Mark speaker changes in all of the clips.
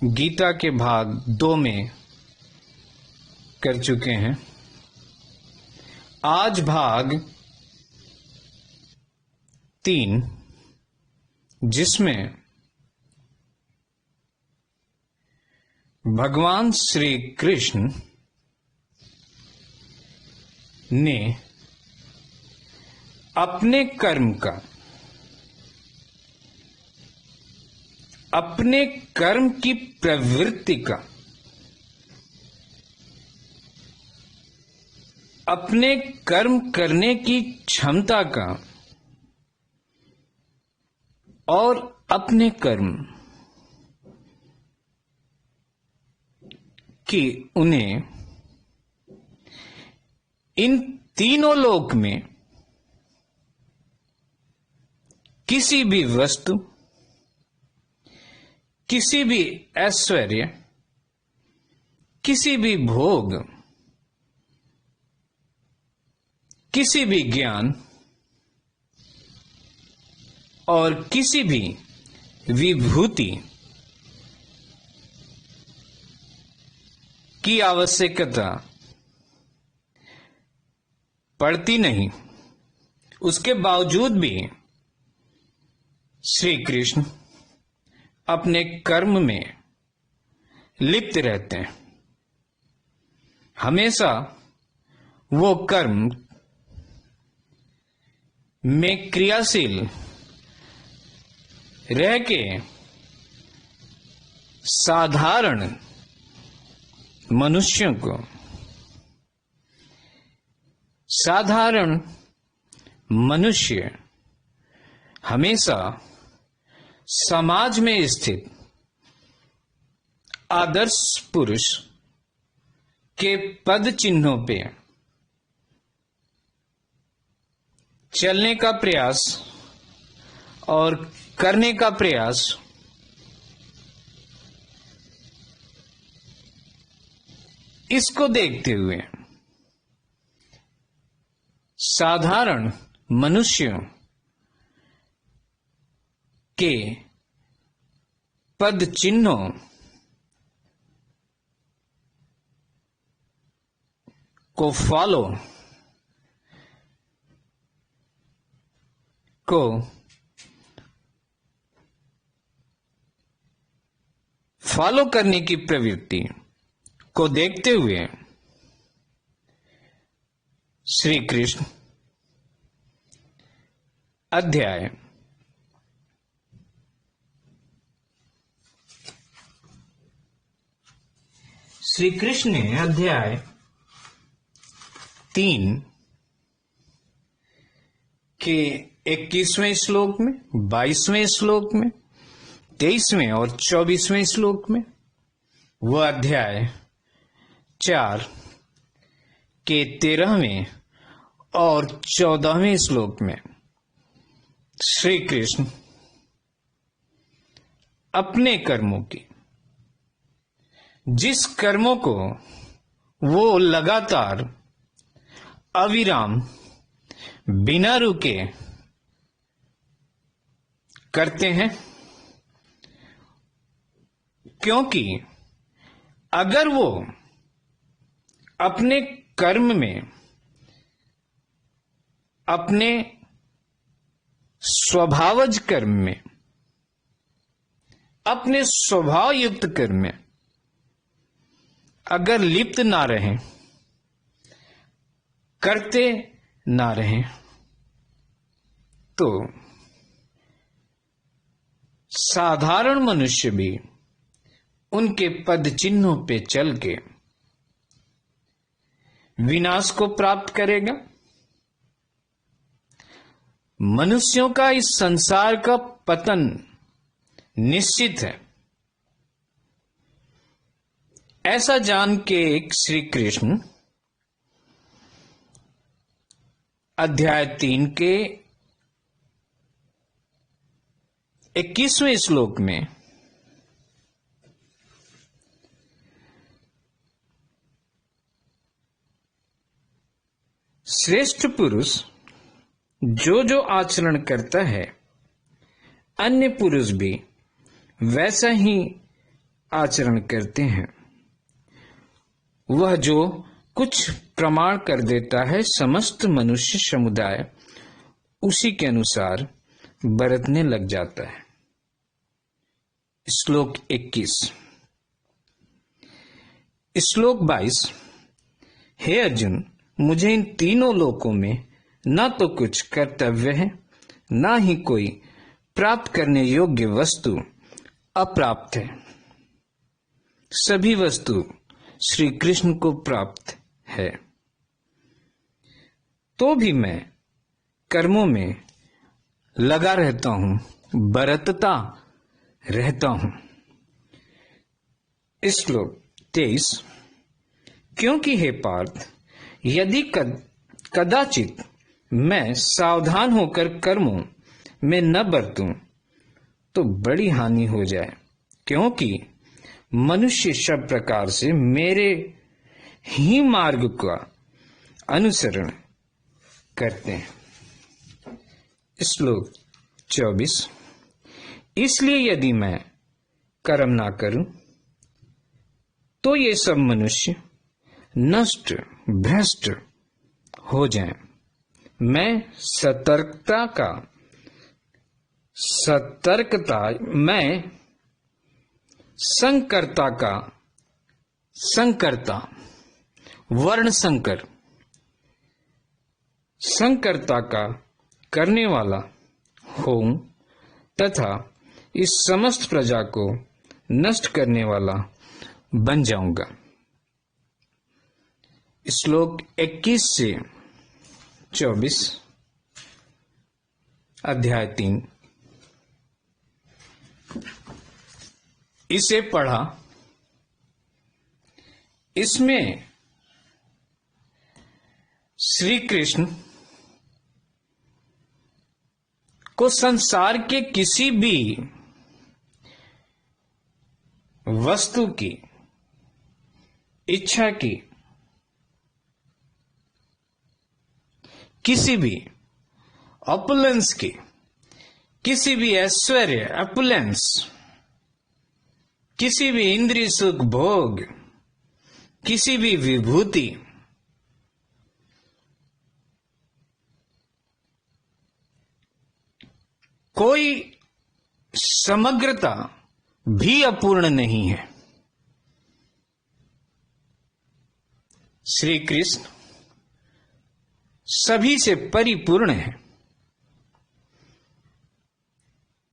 Speaker 1: गीता के भाग 2 में कर चुके हैं। आज भाग 3, जिसमें भगवान श्री कृष्ण ने अपने कर्म का, अपने कर्म की प्रवृत्ति का, अपने कर्म करने की क्षमता का और अपने कर्म की उन्हें इन तीनों लोक में किसी भी वस्तु, किसी भी ऐश्वर्य, किसी भी भोग, किसी भी ज्ञान और किसी भी विभूति की आवश्यकता पड़ती नहीं। उसके बावजूद भी श्री कृष्ण अपने कर्म में लिप्त रहते हैं। हमेशा वो कर्म में क्रियाशील रह के साधारण मनुष्यों को, साधारण मनुष्य हमेशा समाज में स्थित आदर्श पुरुष के पद चिन्हों पे चलने का प्रयास और करने का प्रयास इसको देखते हुए साधारण मनुष्यों के पद चिन्हों को फॉलो करने की प्रवृत्ति को देखते हुए श्री कृष्ण अध्याय 3 के 21वें श्लोक में, 22वें श्लोक में, 23वें और 24वें श्लोक में, वह अध्याय 4 के 13वें और 14वें श्लोक में श्री कृष्ण अपने कर्मों की, जिस कर्मों को वो लगातार अविराम बिना रुके करते हैं, क्योंकि अगर वो अपने कर्म में, अपने स्वभावज कर्म में, अपने स्वभाव युक्त कर्म में अगर लिप्त ना रहें, करते ना रहें, तो साधारण मनुष्य भी उनके पद चिन्हों पे चल के विनाश को प्राप्त करेगा। मनुष्यों का इस संसार का पतन निश्चित है। ऐसा जान के श्री कृष्ण अध्याय 3 के 21वें श्लोक में श्रेष्ठ पुरुष जो जो आचरण करता है, अन्य पुरुष भी वैसा ही आचरण करते हैं, वह जो कुछ प्रमाण कर देता है समस्त मनुष्य समुदाय उसी के अनुसार बरतने लग जाता है। श्लोक 21। श्लोक 22। हे अर्जुन, मुझे इन तीनों लोकों में न तो कुछ कर्तव्य है, न ही कोई प्राप्त करने योग्य वस्तु अप्राप्त है। सभी वस्तु श्री कृष्ण को प्राप्त है। तो भी मैं कर्मों में लगा रहता हूं, बरतता रहता हूं। श्लोक 23। क्योंकि हे पार्थ, यदि कदाचित मैं सावधान होकर कर्मों में न बरतूं तो बड़ी हानि हो जाए, क्योंकि मनुष्य सब प्रकार से मेरे ही मार्ग का अनुसरण करते हैं। श्लोक 24। इसलिए यदि मैं कर्म ना करूं तो ये सब मनुष्य नष्ट भ्रष्ट हो जाएं। मैं संकर्ता वर्ण संकरता का करने वाला हूं तथा इस समस्त प्रजा को नष्ट करने वाला बन जाऊंगा। श्लोक 21 से 24, अध्याय 3। इसे पढ़ा। इसमें श्री कृष्ण को संसार के किसी भी वस्तु की इच्छा की, किसी भी ऑपुलेंस की, किसी भी ऐश्वर्य ऑपुलेंस, किसी भी इंद्रिय सुख भोग, किसी भी विभूति, कोई समग्रता भी अपूर्ण नहीं है। श्री कृष्ण सभी से परिपूर्ण है,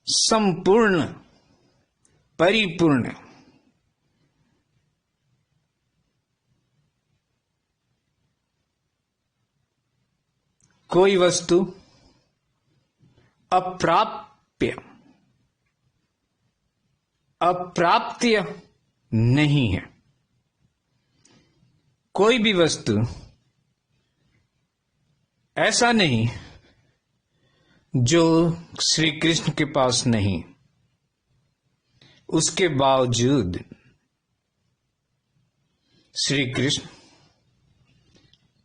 Speaker 1: संपूर्ण, परिपूर्ण। कोई वस्तु अप्राप्य नहीं है। कोई भी वस्तु ऐसा नहीं जो श्री कृष्ण के पास नहीं। उसके बावजूद श्री कृष्ण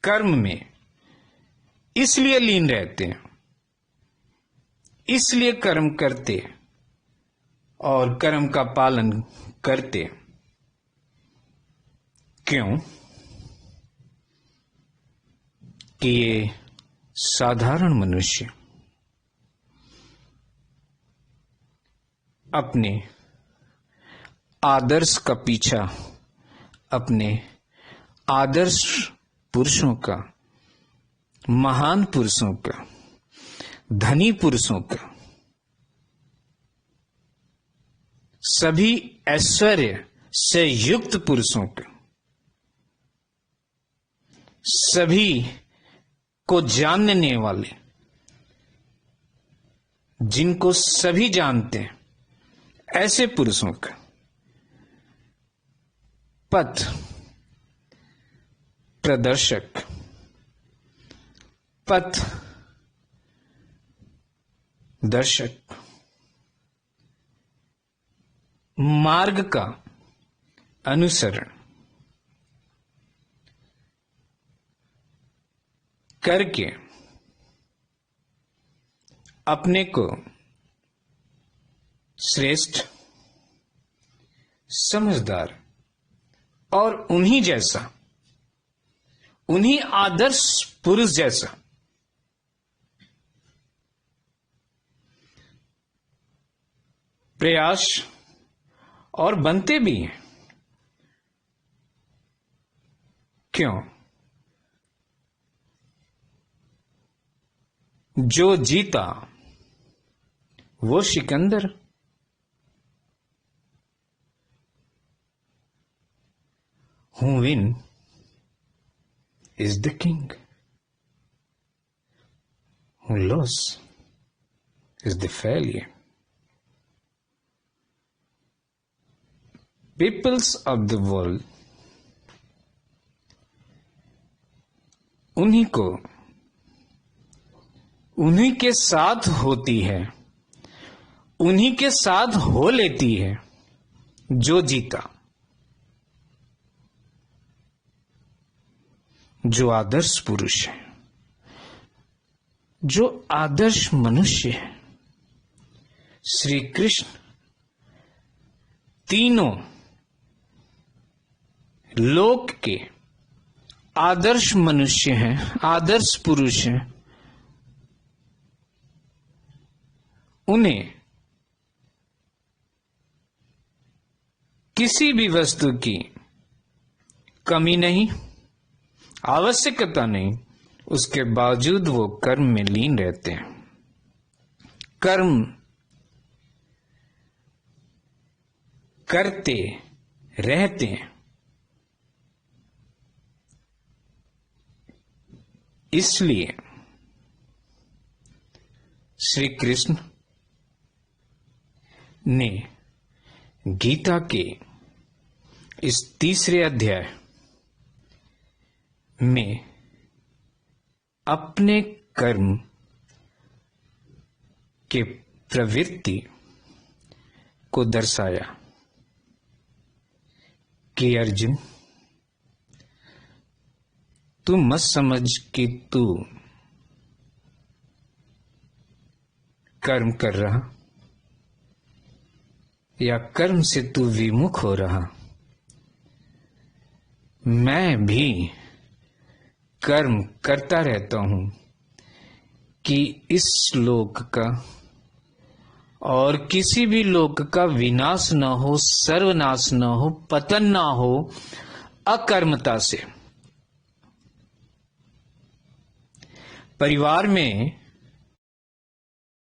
Speaker 1: कर्म में इसलिए लीन रहते हैं, इसलिए कर्म करते और कर्म का पालन करते। क्यों? कि ये साधारण मनुष्य अपने आदर्श का पीछा, अपने आदर्श पुरुषों का, महान पुरुषों का, धनी पुरुषों का, सभी ऐश्वर्य से युक्त पुरुषों का, सभी को जानने वाले, जिनको सभी जानते हैं, ऐसे पुरुषों का पथ प्रदर्शक, पथ दर्शक, मार्ग का अनुसरण करके अपने को श्रेष्ठ, समझदार और उन्हीं जैसा, उन्हीं आदर्श पुरुष जैसा प्रयास और बनते भी हैं। क्यों? जो जीता वो Sikandar. Who win is the king. Who lose is the failure. Peoples of the world उन्हीं को उन्हीं के साथ होती है, उन्हीं के साथ हो लेती है जो जीता, जो आदर्श पुरुष है, जो आदर्श मनुष्य है। श्री कृष्ण तीनों लोक के आदर्श मनुष्य हैं, आदर्श पुरुष हैं। उन्हें किसी भी वस्तु की कमी नहीं, आवश्यकता नहीं, उसके बावजूद वो कर्म में लीन रहते हैं। कर्म करते रहते हैं। इसलिए श्री कृष्ण ने गीता के इस तीसरे अध्याय में अपने कर्म के प्रवृत्ति को दर्शाया कि अर्जुन, तू मत समझ कि तू कर्म कर रहा या कर्म से तू विमुख हो रहा। मैं भी कर्म करता रहता हूं कि इस लोक का और किसी भी लोक का विनाश न हो, सर्वनाश न हो, पतन न हो अकर्मता से। परिवार में